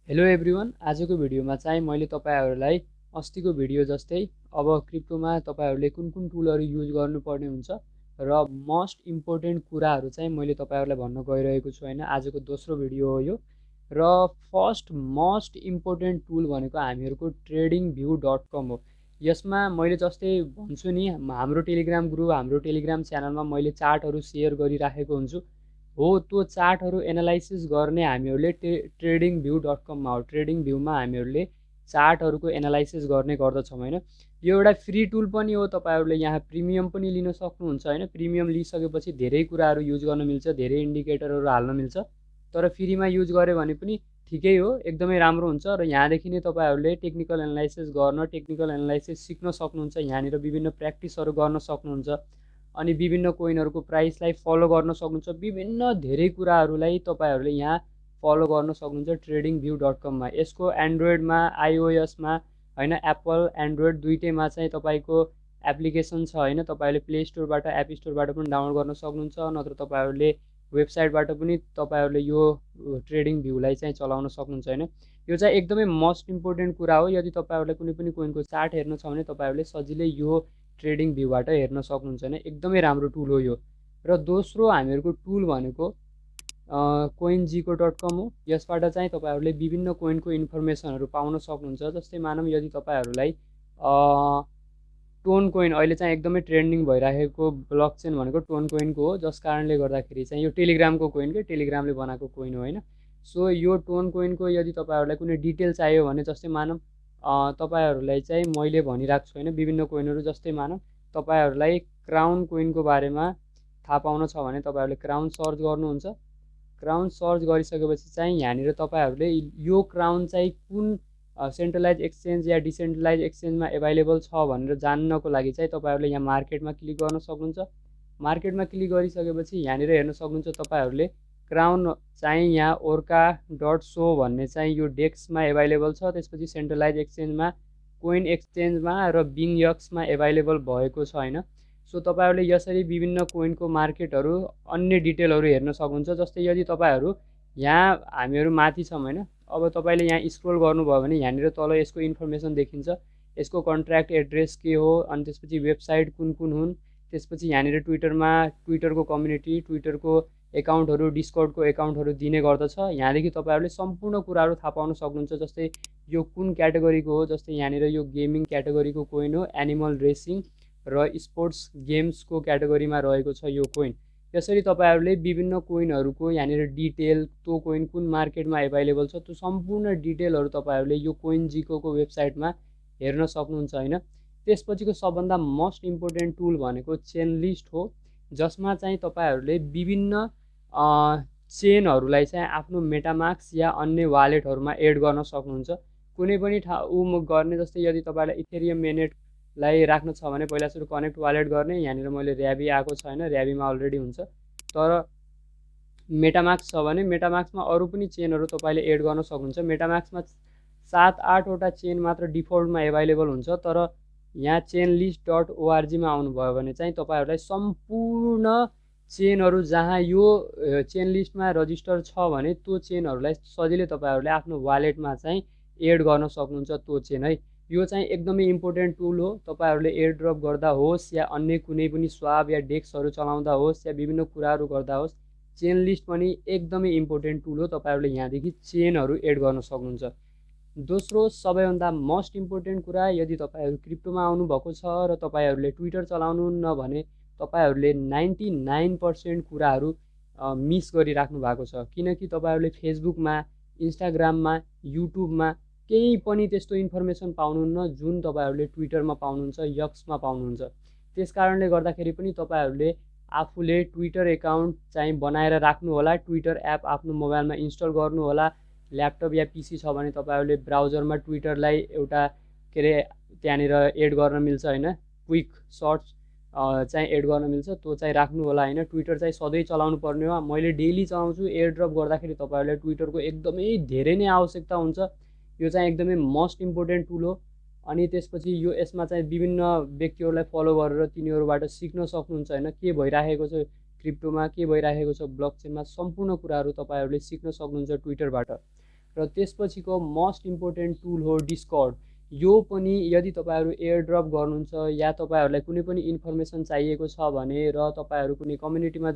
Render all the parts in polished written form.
Hello everyone, आजको भिडियोमा चाहिँ मैले तपाईहरुलाई अस्तिको भिडियो जस्तै अब क्रिप्टोमा तपाईहरुले कुन कुन टुलहरु युज गर्नुपर्ने हुन्छ र मोस्ट इम्पोर्टेन्ट कुराहरु चाहिँ मैले तपाईहरुलाई भन्न गइरहेको छु हैन। आजको दोस्रो भिडियो हो यो र फर्स्ट मोस्ट इम्पोर्टेन्ट टुल भनेको हामीहरुको tradingview.com हो। यसमा मैले जस्तै भन्छु नि, हाम्रो टेलिग्राम ग्रुप, हाम्रो टेलिग्राम च्यानलमा मैले चार्टहरु शेयर गरिराखेको हुन्छु हो। त्यो चार्टहरु एनालाइसिस गर्ने हामीहरुले tradingview.com मा हो। tradingview-मा हामीहरुले चार्टहरुको एनालाइसिस गर्ने गर्दछौं हैन। यो एउटा फ्री टुल पनि हो। तपाईहरुले यहाँ प्रिमियम पनि लिन सक्नुहुन्छ हैन। प्रिमियम लिइसकेपछि धेरै कुराहरु युज गर्न मिल्छ, धेरै इन्डिकेटरहरु हाल्न मिल्छ। तर फ्रीमा युज गरे भने पनि ठिकै हो, एकदमै राम्रो हुन्छ र यहाँदेखि नै तपाईहरुले टेक्निकल एनालाइसिस गर्न, टेक्निकल एनालाइसिस सिक्न सक्नुहुन्छ। यहाँनिर विभिन्न प्र्याक्टिसहरु गर्न सक्नुहुन्छ अनि विभिन्न कोइनहरुको प्राइसलाई फलो गर्न सक्नुहुन्छ। विभिन्न धेरै कुराहरुलाई तपाईहरुले यहाँ फलो गर्न सक्नुहुन्छ tradingview.com मा। यसको एन्ड्रोइडमा, आइओएस मा हैन, एप्पल एन्ड्रोइड दुईटैमा चाहिँ तपाईको एप्लिकेसन छ हैन। तपाईहरुले प्ले स्टोरबाट, एप स्टोरबाट पनि डाउनलोड गर्न सक्नुहुन्छ, नत्र तपाईहरुले वेबसाइटबाट पनि तपाईहरुले यो tradingview-लाई चाहिँ चलाउन सक्नुहुन्छ हैन। यो चाहिँ एकदमै मोस्ट इम्पोर्टेन्ट कुरा हो। यदि तपाईहरुलाई कुनै पनि कोइनको चार्ट हेर्न छ भने तपाईहरुले सजिलै यो tradingview-बाट हेर्न सक्नुहुन्छ हैन। एकदमै राम्रो टुल हो यो। र दोस्रो हामीहरुको टुल भनेको coingecko.com हो। यसबाट चाहिँ तपाईहरुले विभिन्न कोइनको इन्फर्मेसनहरु पाउन सक्नुहुन्छ। जस्तै मानौं यदि तपाईहरुलाई टोन कोइन अहिले चाहिँ एकदमै ट्रेन्डिङ भइरहेको ब्लकचेन भनेको टोन कोइनको हो, जस कारणले गर्दाखेरि चाहिँ यो टेलिग्रामको कोइन के, टेलिग्रामले बनाएको कोइन हो हैन। सो यो टोन कोइनको यदि तपाईहरुलाई कुनै डिटेल चाहियो भने, जस्तै मानौं तपाईहरुलाई चाहिँ मैले भनिराख्छु हैन, विभिन्न कोइनहरु। जस्तै मानौं तपाईहरुलाई क्राउन कोइनको बारेमा थाहा पाउन छ भने तपाईहरुले क्राउन सर्च गर्नुहुन्छ। क्राउन सर्च गरिसकेपछि चाहिँ यहाँनिर तपाईहरुले यो क्राउन चाहिँ कुन सेन्ट्रलाइज एक्सचेन्ज या डिसेन्ट्रलाइज एक्सचेन्जमा एभाइलेबल छ भनेर जान्नको लागि चाहिँ तपाईहरुले यहाँ मार्केटमा क्लिक गर्न सक्नुहुन्छ। मार्केटमा क्लिक गरिसकेपछि यहाँनिर हेर्न सक्नुहुन्छ तपाईँहरूले क्राउन चाहिँ यहाँ orca.show भन्ने चाहिँ यो डेक्समा एभाइलेबल छ। त्यसपछि सेन्ट्रलाइज एक्सचेन्जमा, कोइन एक्सचेन्जमा र बिङयक्समा एभाइलेबल भएको छ हैन। सो तपाईहरुले यसरी विभिन्न कोइनको मार्केटहरु, अन्य डिटेलहरु हेर्न सक्नुहुन्छ। जस्तै यदि तपाईहरु यहाँ हामीहरु माथि छौं हैन, अब तपाईले यहाँ स्क्रोल गर्नुभयो भने यहाँनिर तल यसको इन्फर्मेसन देखिन्छ। यसको कन्ट्र्याक्ट एड्रेस के हो, अनि त्यसपछि वेबसाइट कुन कुन हुन्, त्यसपछि यहाँनिर ट्विटरमा ट्विटरको कम्युनिटी, ट्विटरको एकाउन्टहरु, डिस्कर्डको एकाउन्टहरु दिने गर्दछ। यहाँदेखि तपाईहरुले सम्पूर्ण कुराहरु थाहा पाउन सक्नुहुन्छ। जस्तै यो कुन क्याटेगोरीको हो, जस्तै यहाँनिर यो गेमिङ क्याटेगोरीको कोइन हो, एनिमल रेसिङ र स्पोर्ट्स गेम्सको क्याटेगोरीमा रहेको छ यो कोइन। यसरी तपाईहरुले विभिन्न कोइनहरुको यहाँनिर डिटेल, त्यो कोइन कुन मार्केटमा एभाइलेबल छ, त्यो सम्पूर्ण डिटेलहरु तपाईहरुले यो coingecko वेबसाइटमा हेर्न सक्नुहुन्छ हैन। त्यसपछिको सबभन्दा मोस्ट इम्पोर्टेन्ट टुल भनेको चेनलिस्ट हो, जसमा चाहिँ तपाईहरुले विभिन्न चेनहरुलाई चाहिँ आफ्नो मेटामास्क या अन्य वालेटहरुमा एड गर्न सक्नुहुन्छ। कुनै पनि गर्ने, जस्तै यदि तपाईलाई इथेरियम मेनेटलाई राख्न छ भने पहिला सुरु कनेक्ट वालेट गर्ने। यहाँनिर मैले र्याबी आएको छैन, र्याबीमा अलरेडी हुन्छ। तर मेटामास्क छ भने मेटामास्कमा अरु पनि चेनहरु तपाईले एड गर्न सक्नुहुन्छ। मेटामास्कमा 7-8 वटा चेन मात्र डिफल्टमा एभाइलेबल हुन्छ। तर यहाँ chainlist.org मा आउनुभयो भने चाहिँ तपाईहरुलाई सम्पूर्ण चेनहरु जहाँ यो चेनलिस्टमा रजिस्टर छ भने त्यो चेनहरुलाई सजिलै तपाईहरुले आफ्नो वालेटमा चाहिँ एड गर्न सक्नुहुन्छ। त्यो चेन है, यो चाहिँ एकदमै इम्पोर्टेन्ट टुल हो। तपाईहरुले एयर ड्रप गर्दा होस् या अन्य कुनै पनि स्वाप या डेक्सहरु चलाउँदा होस् या विभिन्न कुराहरु गर्दा होस्, चेनलिस्ट पनि एकदमै इम्पोर्टेन्ट टुल हो। तपाईहरुले यहाँदेखि चेनहरु एड गर्न सक्नुहुन्छ। दोस्रो सबैभन्दा मोस्ट इम्पोर्टेन्ट कुरा, यदि तपाईहरु क्रिप्टोमा आउनु भएको छ र तपाईहरुले ट्विटर चलाउनुहुन्न भने तपाईहरुले 99% कुराहरु मिस गरिराख्नु भएको छ। किनकि तपाईहरुले फेसबुकमा, इन्स्टाग्राममा, युट्युबमा केही पनि त्यस्तो इन्फर्मेसन पाउनुहुन्न जुन तपाईहरुले ट्विटरमा पाउनुहुन्छ, यक्समा पाउनुहुन्छ। त्यसकारणले गर्दाखेरि पनि तपाईहरुले आफूले ट्विटर एकाउन्ट चाहिँ बनाएर राख्नु होला। ट्विटर एप आफ्नो मोबाइलमा इन्स्टल गर्नु होला। ल्यापटप या पीसी छ भने तपाईहरुले ब्राउजरमा ट्विटरलाई एउटा के रे त्यहाँनिर एड गर्न मिल्छ हैन, क्विक सर्च चाहिँ एड गर्न मिल्छ, त्यो चाहिँ राख्नु होला हैन। ट्विटर चाहिँ सधैँ चलाउनु पर्ने हो। मैले डेली चलाउँछु। एयर ड्रप गर्दाखेरि तपाईहरुले ट्विटरको एकदमै धेरै नै आवश्यकता हुन्छ। यो चाहिँ एकदमै मोस्ट इम्पोर्टेन्ट टुल हो। अनि त्यसपछि यो यसमा चाहिँ विभिन्न व्यक्तिहरुलाई फलो गरेर तिनीहरुबाट सिक्न सक्नुहुन्छ हैन, के भइराखेको छ क्रिप्टोमा, के भइराखेको छ ब्लकचेनमा, सम्पूर्ण कुराहरु तपाईहरुले सिक्न सक्नुहुन्छ ट्विटरबाट। र त्यसपछिको मोस्ट इम्पोर्टेन्ट टुल हो डिस्कर्ड। यो पनि यदि तपाईँहरू एयरड्रप गर्नुहुन्छ या तपाईँहरूलाई कुनै पनि इन्फर्मेसन चाहिएको छ भने र तपाईँहरू कुनै कम्युनिटीमा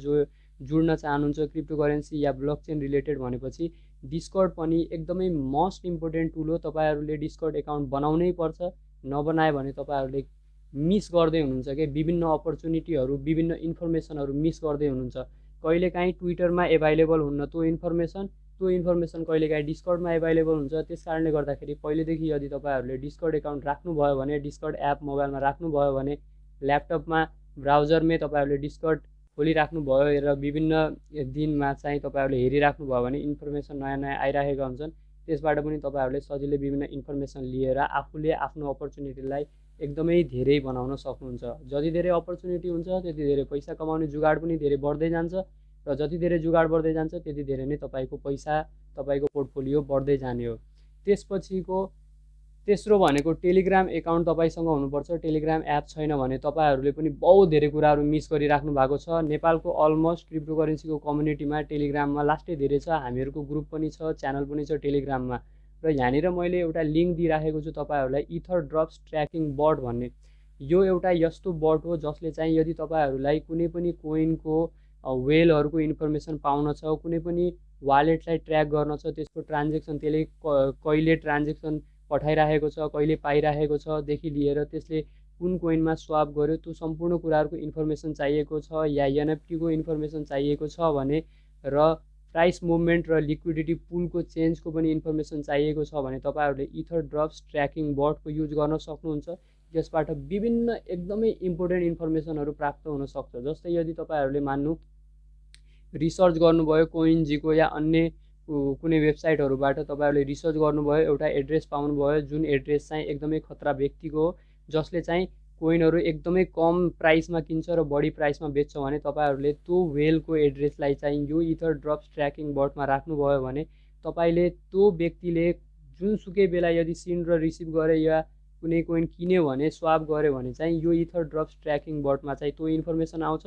जुड्न चाहनुहुन्छ क्रिप्टोकरेन्सी या ब्लकचेन रिलेटेड भनेपछि डिस्कर्ड पनि एकदमै मोस्ट इम्पोर्टेन्ट टुल हो। तपाईँहरूले डिस्कर्ड एकाउन्ट बनाउनै पर्छ, नबनाए भने तपाईँहरूले मिस गर्दै हुनुहुन्छ कि विभिन्न अपर्च्युनिटीहरू विभिन्न इन्फर्मेसनहरू मिस गर्दै हुनुहुन्छ। कहिलेकाहीँ ट्विटरमा एभाइलेबल हुन्न त्यो इन्फर्मेसन कहिलेकाहीँ डिस्कर्डमा एभाइलेबल हुन्छ। त्यस कारणले गर्दाखेरि पहिलेदेखि यदि तपाईँहरूले डिस्कर्ड एकाउन्ट राख्नुभयो भने, डिस्कर्ड एप मोबाइलमा राख्नुभयो भने, ल्यापटपमा ब्राउजरमै तपाईँहरूले डिस्कर्ड खोलिराख्नुभयो र विभिन्न दिनमा चाहिँ तपाईँहरूले हेरिराख्नुभयो भने इन्फर्मेसन नयाँ नयाँ आइरहेका हुन्छन्। त्यसबाट पनि तपाईँहरूले सजिलै विभिन्न इन्फर्मेसन लिएर आफूले आफ्नो अपर्च्युनिटीलाई एकदमै धेरै बनाउन सक्नुहुन्छ। जति धेरै अपर्च्युनिटी हुन्छ त्यति धेरै पैसा कमाउने जुगाड पनि धेरै बढ्दै जान्छ र जति धेरै जुगाड बढ्दै जान्छ त्यति धेरै नै तपाईँको पैसा, तपाईँको पोर्टफोलियो बढ्दै जाने हो। त्यसपछिको तेस्रो भनेको टेलिग्राम एकाउन्ट तपाईँसँग हुनुपर्छ। टेलिग्राम एप छैन भने तपाईँहरूले पनि बहुत धेरै कुराहरू मिस गरिराख्नु भएको छ। नेपालको अलमोस्ट क्रिप्टोकरेन्सीको कम्युनिटीमा टेलिग्राममा लास्टै धेरै छ। हामीहरूको ग्रुप पनि छ, च्यानल पनि छ टेलिग्राममा। र यहाँनिर मैले एउटा लिङ्क दिइराखेको छु तपाईँहरूलाई, इथर ड्रप्स ट्र्याकिङ बट भन्ने। यो एउटा यस्तो बट हो जसले चाहिँ यदि तपाईँहरूलाई कुनै पनि कोइनको वेलहरूको इन्फर्मेसन पाउन छ, कुनै पनि वालेटलाई ट्र्याक गर्न छ, त्यसको ट्रान्जेक्सन त्यसले कहिले ट्रान्जेक्सन पठाइरहेको छ, कहिले पाइरहेको छ देखि लिएर त्यसले कुन कोइनमा स्वाप गर्यो त्यो सम्पूर्ण कुराहरूको इन्फर्मेसन चाहिएको छ या एनएफटीको इन्फर्मेसन चाहिएको छ भने र प्राइस मुभमेन्ट र लिक्विडिटी पुलको चेन्जको पनि इन्फर्मेसन चाहिएको छ भने तपाईँहरूले इथर ड्रप्स ट्र्याकिङ बटको युज गर्न सक्नुहुन्छ। यसबाट विभिन्न एकदमै इम्पोर्टेन्ट इन्फर्मेसनहरू प्राप्त हुन सक्छ। जस्तै यदि तपाईँहरूले मान्नु रिसर्च गर्नुभयो कोइनजेको या अन्य कुनै वेबसाइटहरूबाट तपाईँहरूले रिसर्च गर्नुभयो, एउटा एड्रेस पाउनुभयो जुन एड्रेस चाहिँ एकदमै खतरा व्यक्तिको हो, जसले चाहिँ कोइनहरू एकदमै कम प्राइसमा किन्छ र बढी प्राइसमा बेच्छ भने तपाईँहरूले त्यो वेलको एड्रेसलाई चाहिँ यो इथर ड्रप्स ट्र्याकिङ बटमा राख्नुभयो भने तपाईँले त्यो व्यक्तिले जुनसुकै बेला यदि सिन्ड र रिसिभ गरे या कुनै कोइन किन्यो भने स्वाप गर्यो भने चाहिँ यो इथर ड्रप्स ट्र्याकिङ बटमा चाहिँ त्यो इन्फर्मेसन आउँछ,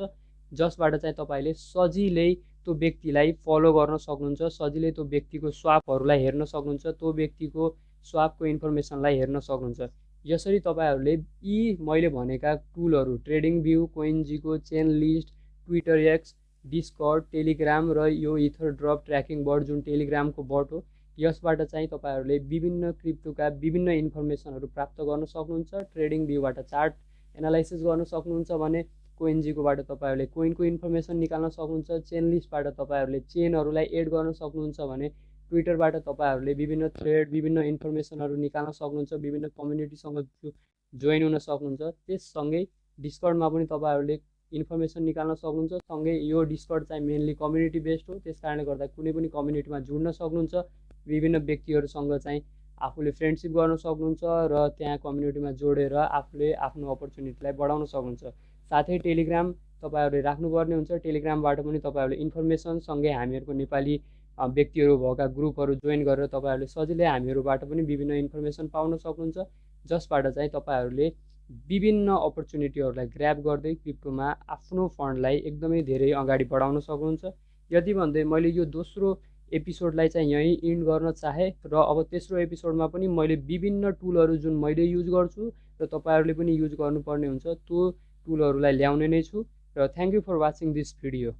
जसबाट चाहिँ तपाईँले सजिलै त्यो व्यक्तिलाई फलो गर्न सक्नुहुन्छ, सजिलै त्यो व्यक्तिको स्वापहरूलाई हेर्न सक्नुहुन्छ, त्यो व्यक्तिको स्वापको इन्फर्मेसनलाई हेर्न सक्नुहुन्छ। यसरी तपाईँहरूले यी मैले भनेका टुलहरू ट्रेडिङभ्यू, कोइनजेको, चेनलिस्ट, ट्विटर एक्स, डिस्कर्ड, टेलिग्राम र यो इथर ड्रप ट्र्याकिङ बट जुन टेलिग्रामको बट हो, यसबाट चाहिँ तपाईँहरूले विभिन्न क्रिप्टोका विभिन्न इन्फर्मेसनहरू प्राप्त गर्न सक्नुहुन्छ। ट्रेडिङभ्यूबाट चार्ट एनालाइसिस गर्न सक्नुहुन्छ भने कोइनजेकोबाट तपाईँहरूले कोइनको इन्फर्मेसन निकाल्न सक्नुहुन्छ। चेनलिस्टबाट तपाईँहरूले चेनहरूलाई एड गर्न सक्नुहुन्छ भने ट्विटरबाट तपाईँहरूले विभिन्न थ्रेड विभिन्न इन्फर्मेसनहरू निकाल्न सक्नुहुन्छ, विभिन्न कम्युनिटीसँग जोइन हुन सक्नुहुन्छ। त्यससँगै डिस्कर्डमा पनि तपाईँहरूले इन्फर्मेसन निकाल्न सक्नुहुन्छ। सँगै यो डिस्कर्ड चाहिँ मेनली कम्युनिटी बेस्ड हो, त्यस कारणले गर्दा कुनै पनि कम्युनिटीमा जुड्न सक्नुहुन्छ, विभिन्न व्यक्तिहरूसँग चाहिँ आफूले फ्रेन्डसिप गर्न सक्नुहुन्छ र त्यहाँ कम्युनिटीमा जोडेर आफूले आफ्नो अपर्च्युनिटीलाई बढाउन सक्नुहुन्छ। साथै टेलिग्राम तपाईँहरूले राख्नुपर्ने हुन्छ। टेलिग्रामबाट पनि तपाईँहरूले इन्फर्मेसनसँगै हामीहरूको नेपाली व्यक्तिहरू भएका ग्रुपहरू जोइन गरेर तपाईँहरूले सजिलै हामीहरूबाट पनि विभिन्न इन्फर्मेसन पाउन सक्नुहुन्छ, जसबाट चाहिँ तपाईँहरूले विभिन्न अपर्च्युनिटीहरूलाई ग्र्याब गर्दै क्रिप्टोमा आफ्नो फन्डलाई एकदमै धेरै अगाडि बढाउन सक्नुहुन्छ। यति भन्दै मैले यो दोस्रो एपिसोडलाई चाहिँ यहीँ इन्ड गर्न चाहे र अब तेस्रो एपिसोडमा पनि मैले विभिन्न टुलहरू जुन मैले युज गर्छु र तपाईँहरूले पनि युज गर्नुपर्ने हुन्छ त्यो टुलहरूलाई ल्याउने नै छु। र thank you for watching this video.